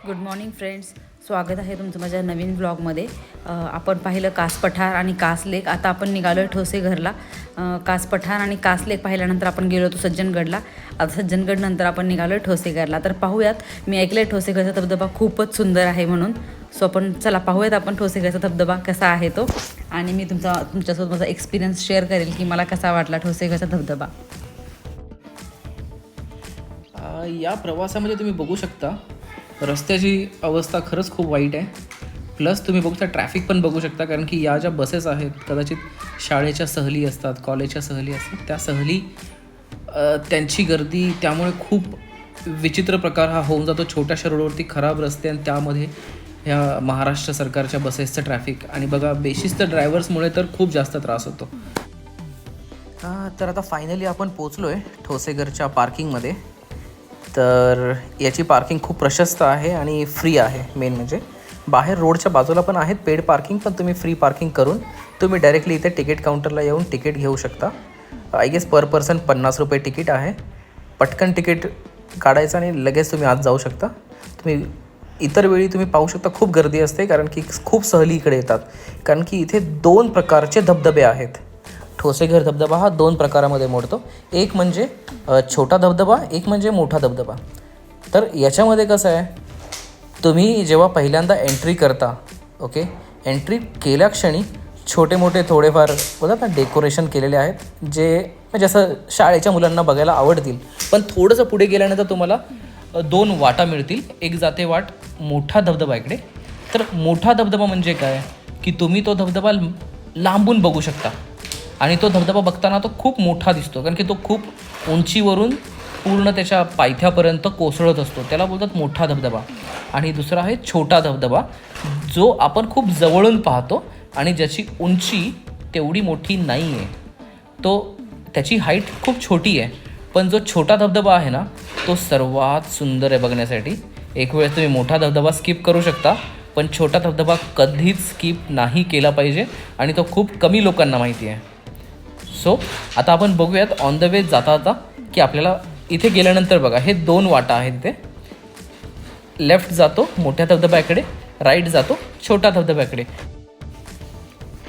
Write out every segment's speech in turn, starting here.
Good morning friends, स्वागत आहे तुमचं माझ्या नवीन ब्लॉगमध्ये. आपण पाहिलं कास पठार आणि कास लेक. आता आपण निघालो आहे ठोसेघरला. कास पठार आणि कास लेक पाहिल्यानंतर आपण गेलो होतो सज्जनगडला. आता सज्जनगडनंतर आपण निघालो आहे ठोसेघरला. तर पाहूयात, मी ऐकलं आहे ठोसेघरचा धबधबा खूपच सुंदर आहे म्हणून. सो आपण चला पाहूयात आपण ठोसेघरचा धबधबा कसा आहे तो, आणि मी तुमच्यासोबत माझा एक्सपिरियन्स शेअर करेल की मला कसा वाटला ठोसेघरचा धबधबा. या प्रवासामध्ये तुम्ही बघू शकता रस्त्याची अवस्था खरंच खूप वाईट आहे. प्लस तुम्ही बघू शकता ट्रॅफिक पण बघू शकता, कारण की या ज्या बसेस आहेत कदाचित शाळेच्या सहली असतात, कॉलेजच्या सहली असतात, त्या सहली त्यांची गर्दी, त्यामुळे खूप विचित्र प्रकार हा होऊन जातो. छोट्याशा रोडवरती खराब रस्ते आणि त्यामध्ये ह्या महाराष्ट्र सरकारच्या बसेसचं ट्रॅफिक, आणि बघा बेशिस्त ड्रायव्हर्समुळे तर खूप जास्त त्रास होतो. तर आता फायनली आपण पोचलो आहे ठोसेघरच्या पार्किंगमध्ये. तर याची पार्किंग खूप प्रशस्त आहे आणि फ्री आहे. मेन म्हणजे बाहेर रोडच्या बाजूला पण आहेत पेड पार्किंग, पण तुम्ही फ्री पार्किंग करून तुम्ही डायरेक्टली इथे तिकीट काउंटरला येऊन तिकीट घेऊ शकता. आय गेस पर पर्सन 50 रुपये तिकीट आहे. पटकन तिकीट काढायचं आणि लगेच तुम्ही आत जाऊ शकता. तुम्ही इतर वेळी तुम्ही पाहू शकता खूप गर्दी असते, कारण की खूप सहली इकडे येतात, कारण की इथे 2 प्रकारचे धबधबे आहेत. ठोसेघर धबधबा हा 2 प्रकारामध्ये मोडतो. एक म्हणजे छोटा धबधबा, एक म्हणजे मोठा धबधबा. तर याच्यामध्ये कसं आहे, तुम्ही जेव्हा पहिल्यांदा एंट्री करता, ओके, एंट्री केल्या क्षणी छोटे मोठे थोडेफार बोलतात ना डेकोरेशन केलेले आहेत, जे म्हणजे असं शाळेच्या मुलांना बघायला आवडतील. पण थोडंसं पुढे गेल्यानंतर तुम्हाला 2 वाटा मिळतील. एक जाते वाट मोठा धबधबा इकडे. तर मोठा धबधबा म्हणजे काय की तुम्ही तो धबधबा लांबून बघू शकता, आणि तो धबधबा बघताना तो खूप मोठा दिसतो, कारण की तो खूप उंचीवरून पूर्ण त्याच्या पायथ्यापर्यंत कोसळत असतो. त्याला बोलतात मोठा धबधबा. आणि दुसरा आहे छोटा धबधबा, जो आपण खूप जवळून पाहतो आणि ज्याची उंची तेवढी मोठी नाही आहे. त्याची हाईट खूप छोटी आहे, पण जो छोटा धबधबा आहे ना, तो सर्वात सुंदर आहे बघण्यासाठी. एक वेळेस तुम्ही मोठा धबधबा स्किप करू शकता, पण छोटा धबधबा कधीच स्किप नाही केला पाहिजे, आणि तो खूप कमी लोकांना माहिती आहे. सो आता आपण बघूयात ऑन द वे जाता की आपल्याला इथे गेल्यानंतर बघा हे 2 वाटा आहेत. इथे लेफ्ट जातो मोठ्या धबधब्याकडे, राईट जातो छोटा धबधब्याकडे.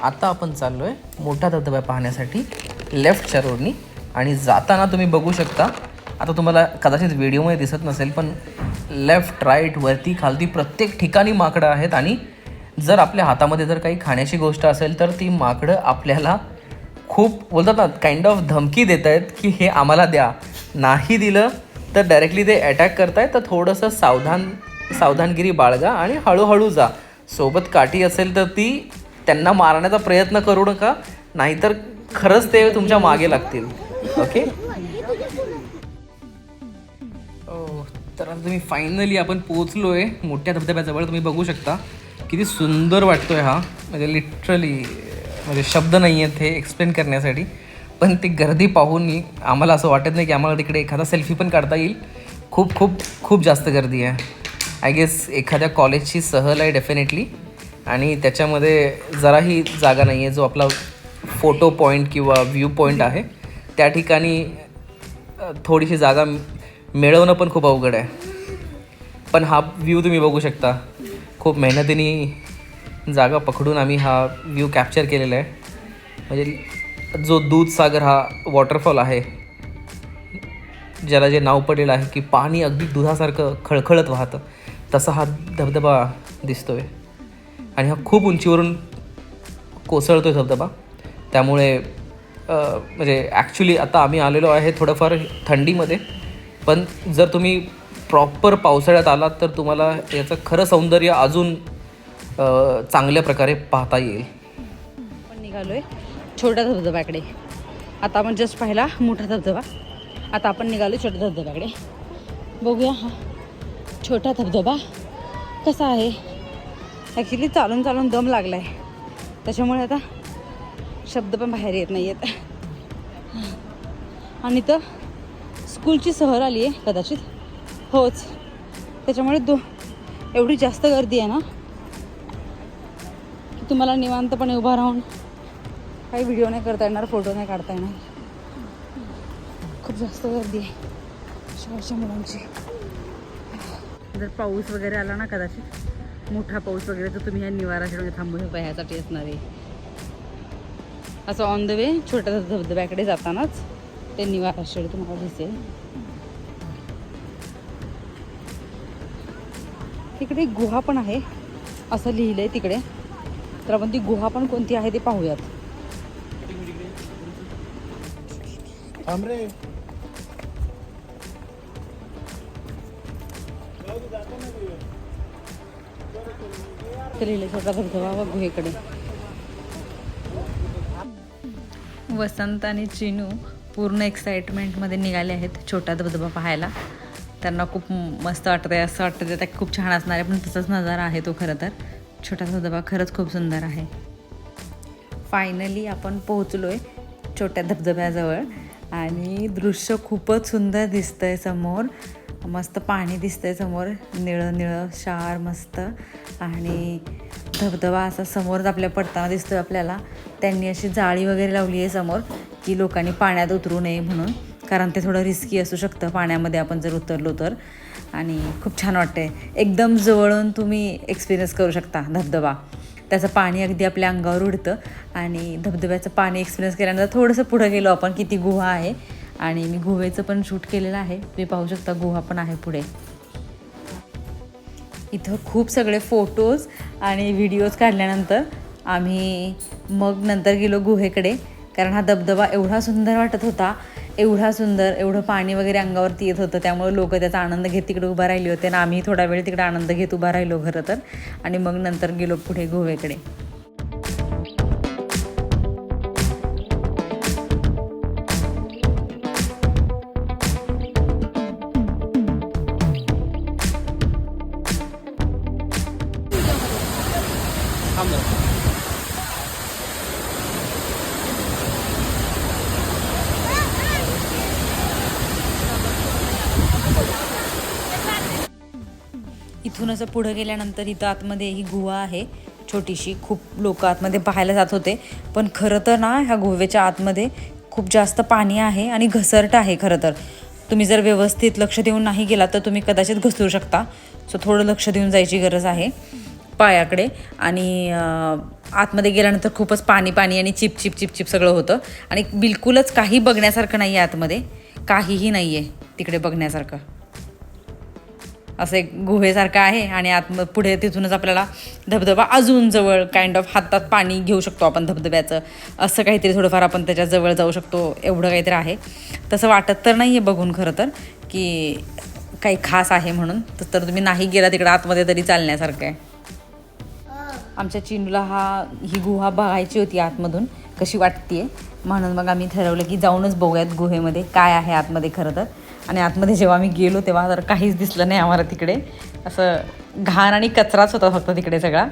आता आपण चाललो आहे मोठा धबधबा पाहण्यासाठी लेफ्टच्या रोडनी. आणि जाताना तुम्ही बघू शकता, आता तुम्हाला कदाचित व्हिडिओमध्ये दिसत नसेल, पण लेफ्ट राईट वरती खालती प्रत्येक ठिकाणी माकडं आहेत. आणि जर आपल्या हातामध्ये जर काही खाण्याची गोष्ट असेल तर ती माकडं आपल्याला खूप बोलतात ना काइंड ऑफ धमकी देत आहेत की हे आम्हाला द्या. नाही दिलं तर डायरेक्टली ते अटॅक करतायत. तर थोडंसं सावधानगिरी बाळगा आणि हळूहळू जा. सोबत काठी असेल तर ती त्यांना मारण्याचा प्रयत्न करू नका, नाहीतर खरंच ते तुमच्या मागे लागतील. ओके. तर आता तुम्ही फायनली आपण पोचलो आहे मोठ्या धबधब्याजवळ. तुम्ही बघू शकता किती सुंदर वाटतोय हा, म्हणजे लिटरली म्हणजे शब्द नाही आहेत हे एक्सप्लेन करण्यासाठी. पण ती गर्दी पाहून आम्हाला असं वाटत नाही की आम्हाला तिकडे एखादा सेल्फी पण काढता येईल. खूप खूप खूप जास्त गर्दी आहे. आय गेस एखाद्या कॉलेजची सहल आहे डेफिनेटली, आणि त्याच्यामध्ये जराही जागा नाही आहे. जो आपला फोटो पॉईंट किंवा व्ह्यू पॉईंट आहे त्या ठिकाणी थोडीशी जागा मिळवणं पण खूप अवघड आहे. पण हा व्ह्यू तुम्ही बघू शकता, खूप मेहनतीने जागा पकडून आम्ही हा व्ह्यू कॅप्चर केलेला आहे. म्हणजे जो दूधसागर हा वॉटरफॉल आहे, ज्याला जे नाव पडलेलं आहे की पाणी अगदी दुधासारखं खळखळत वाहतं, तसा हा धबधबा दिसतो आहे. आणि हा खूप उंचीवरून कोसळतो आहे धबधबा. त्यामुळे म्हणजे ॲक्च्युली आता आम्ही आलेलो आहे थोडंफार थंडीमध्ये, पण जर तुम्ही प्रॉपर पावसाळ्यात आलात तर तुम्हाला याचं खरं सौंदर्य अजून चांगल्या प्रकारे पाहता येईल. आपण निघालो आहे छोट्या धबधब्याकडे. आता आपण जस्ट पाहिला मोठा धबधबा, आता आपण निघालो छोट्या धबधब्याकडे. बघूया हा छोटा धबधबा कसा आहे. ॲक्च्युली चालून चालून दम लागला आहे, त्याच्यामुळे आता शब्द पण बाहेर येत नाही आहेत. आणि तर स्कूलची सहल आली आहे कदाचित, होच, त्याच्यामुळे एवढी जास्त गर्दी आहे ना की तुम्हाला निवांतपणे उभा राहून काही व्हिडिओ नाही करता येणार, फोटो नाही काढता येणार. खूप जास्त गर्दी आहे शाळेच्या मुलांची. जर पाऊस वगैरे आला ना, कदाचित मोठा पाऊस वगैरे, तर तुम्ही ह्या निवारा शेडमध्ये थांबू शकता. ह्यासाठी असणार आहे. असं ऑन द वे छोट्या धबधब्याकडे जातानाच ते निवारा शेड तुम्हाला दिसेल. तिकडे एक गुहा पण आहे असं लिहिलंय तिकडे, तर आपण ती गुहा पण कोणती आहे ते पाहूयात. ते लिहिलंय छोटा धबधबा व गुहेकडे. वसंत आणि चिनू पूर्ण एक्साइटमेंटमध्ये निघाले आहेत छोटा धबधबा पाहायला. त्यांना खूप मस्त वाटतं आहे, असं वाटतं ते खूप छान असणार आहे. पण तसाच नजारा आहे तो. खरं तर छोटा धबधबा खरंच खूप सुंदर आहे. फायनली आपण पोहोचलो आहे छोट्या धबधब्याजवळ आणि दृश्य खूपच सुंदर दिसतं आहे. समोर मस्त पाणी दिसतं आहे, समोर निळं निळं शार मस्त, आणि धबधबा असा समोरच आपल्या पडताना दिसतो आपल्याला. त्यांनी अशी जाळी वगैरे लावली आहे समोर, की लोकांनी पाण्यात उतरू नये म्हणून, कारण ते थोडं रिस्की असू शकतं पाण्यामध्ये आपण जर उतरलो तर. आणि खूप छान वाटते, एकदम जवळून तुम्ही एक्सपिरियन्स करू शकता धबधबा. त्याचं पाणी अगदी आपल्या अंगावर उडतं, आणि धबधब्याचं पाणी एक्सपिरियन्स केल्यानंतर थोडंसं पुढं गेलो आपण की ती गुहा आहे, आणि मी गुहेचं पण शूट केलेलं आहे. तुम्ही पाहू शकता गुहा पण आहे पुढे. इथं खूप सगळे फोटोज आणि व्हिडिओज काढल्यानंतर आम्ही मग नंतर गेलो गुहेकडे, कारण हा धबधबा एवढा सुंदर वाटत होता, एवढा सुंदर, एवढं पाणी वगैरे अंगावरती येत होतं. त्यामुळे लोक त्याचा आनंद घेत तिकडे उभा राहिले होते, आणि आम्ही थोडा वेळ तिकडे आनंद घेत उभा राहिलो खरं तर. आणि मग नंतर गेलो पुढे गुहेकडे. इथून असं पुढं गेल्यानंतर इथं आतमध्ये ही गुहा आहे छोटीशी. खूप लोक आतमध्ये पाहायला जात होते, पण खरं तर ना ह्या गुहेच्या आतमध्ये खूप जास्त पाणी आहे आणि घसरट आहे. खरं तर तुम्ही जर व्यवस्थित लक्ष देऊन नाही गेला तर तुम्ही कदाचित घसरू शकता. सो थोडं लक्ष देऊन जायची गरज आहे पायाकडे. आणि आतमध्ये गेल्यानंतर खूपच पाणी पाणी आणि चिप चिप चिप चिप सगळं होतं, आणि बिलकुलच काही बघण्यासारखं नाही आहे आतमध्ये. काहीही नाही आहे तिकडे बघण्यासारखं. असं एक गुहेसारखं आहे, आणि पुढे तिथूनच आपल्याला धबधबा अजून जवळ काइंड ऑफ हातात पाणी घेऊ शकतो आपण धबधब्याचं, असं काहीतरी थोडंफार आपण त्याच्या जवळ जाऊ शकतो, एवढं काहीतरी आहे. तसं वाटत तर नाही आहे बघून खरं तर की काही खास आहे म्हणून. तर तुम्ही नाही गेला तिकडं आतमध्ये तरी चालण्यासारखं आहे. आमच्या चिनूला ही गुहा बघायची होती आतमधून कशी वाटते, म्हणून मग आम्ही ठरवलं की जाऊनच बघूयात गुहेमध्ये काय आहे आतमध्ये खरं तर. आणि आतमध्ये जेव्हा आम्ही गेलो तेव्हा तर काहीच दिसलं नाही आम्हाला तिकडे. असं घाण आणि कचराच होता फक्त तिकडे सगळा,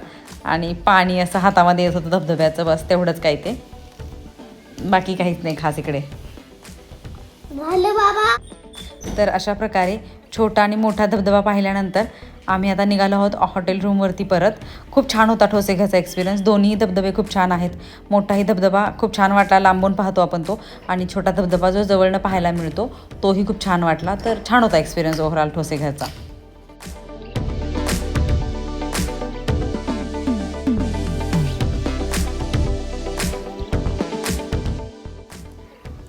आणि पाणी असं हातामध्ये येत होतं धबधब्याचं, बस तेवढंच काय ते, बाकी काहीच नाही खास इकडे. तर अशा प्रकारे छोटा आणि मोठा धबधबा पाहिल्यानंतर आम्ही आता निघालो आहोत हॉटेल रूमवरती परत. खूप छान होता ठोसेघरचा एक्सपिरियन्स. दोन्ही धबधबे खूप छान आहेत. मोठाही धबधबा खूप छान वाटला, लांबून पाहतो आपण तो, आणि छोटा धबधबा जो जवळनं पाहायला मिळतो तोही खूप छान वाटला. तर छान होता एक्सपिरियन्स ओव्हरऑल ठोसेघरचा.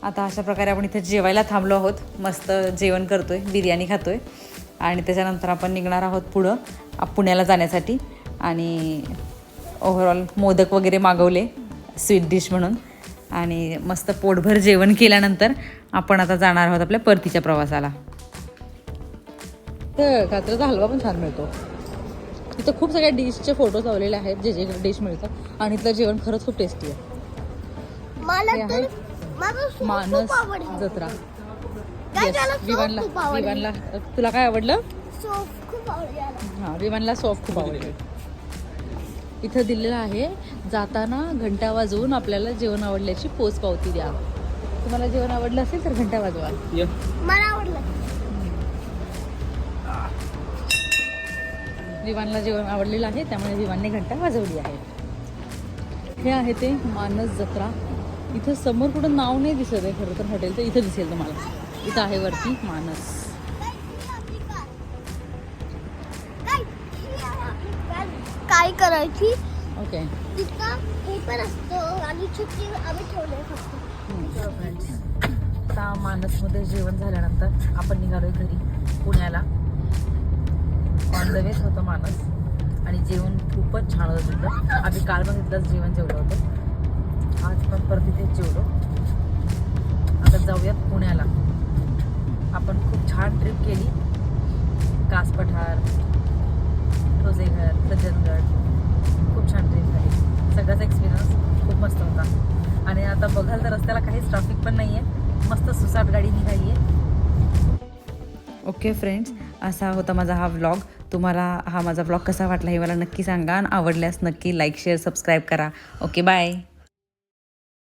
आता अशा प्रकारे आपण इथे जेवायला थांबलो आहोत. मस्त जेवण करतोय, बिर्याणी खातोय, आणि त्याच्यानंतर आपण निघणार आहोत पुढं पुण्याला जाण्यासाठी. आणि ओव्हरऑल मोदक वगैरे मागवले स्वीट डिश म्हणून, आणि मस्त पोटभर जेवण केल्यानंतर आपण आता जाणार आहोत आपल्या परतीच्या प्रवासाला. तर कात्रचा हलवा पण छान मिळतो. तिथं खूप सगळ्या डिशचे फोटोज लावलेले आहेत, जे जे डिश मिळतात, आणि इथलं जेवण खरंच खूप टेस्टी आहे. मानस जत्रा. विवानला तुला काय आवडलं? हां, विवानला सॉफ्ट खूप आवडलं. इथं दिलेलं आहे, जाताना घंटा वाजवून आपल्याला जेवण आवडल्याची पोच पावती द्या. तुम्हाला जेवण आवडलं असेल तर घंटा वाजवा. मला आवडलं. विवानला जेवण आवडलेलं आहे, त्यामुळे विवानने घंटा वाजवली आहे. हे आहे ते मानस जत्रा. इथं समोर कुठं नाव नाही दिसत आहे खरं तर हॉटेलचं. इथं दिसेल तुम्हाला, इथं आहे वरती मानस. काय करायची ओके तिथं हे पण असतो आणि छत्री आम्ही ठेवले फक्त. फ्रेंड्स, आता मानसमध्ये जेवण झाल्यानंतर आपण निघालोय घरी पुण्याला. ऑन द वेच होतं मानस आणि जेवण खूपच छान होतं तिथं. आम्ही काल पण तिथलंच जेवण जेवलं होतं, आज पण परत तिथेच जेवलो. आता जाऊयात पुण्याला. आपण खूप छान ट्रिप केली. कास पठार, ठोसेघर, सज्जनगड, खूप छान ट्रिप झाली. सगळ्याच एक्सपिरियन्स खूप मस्त होता. आणि आता बघाल तर रस्त्याला काहीच ट्रॅफिक पण नाही आहे, मस्त सुसाट गाडी निघाली आहे. ओके फ्रेंड्स, असा होता माझा हा व्लॉग. तुम्हाला हा माझा व्लॉग कसा वाटला हे मला नक्की सांगा आणि आवडल्यास नक्की लाईक शेअर सबस्क्राईब करा. Okay bye.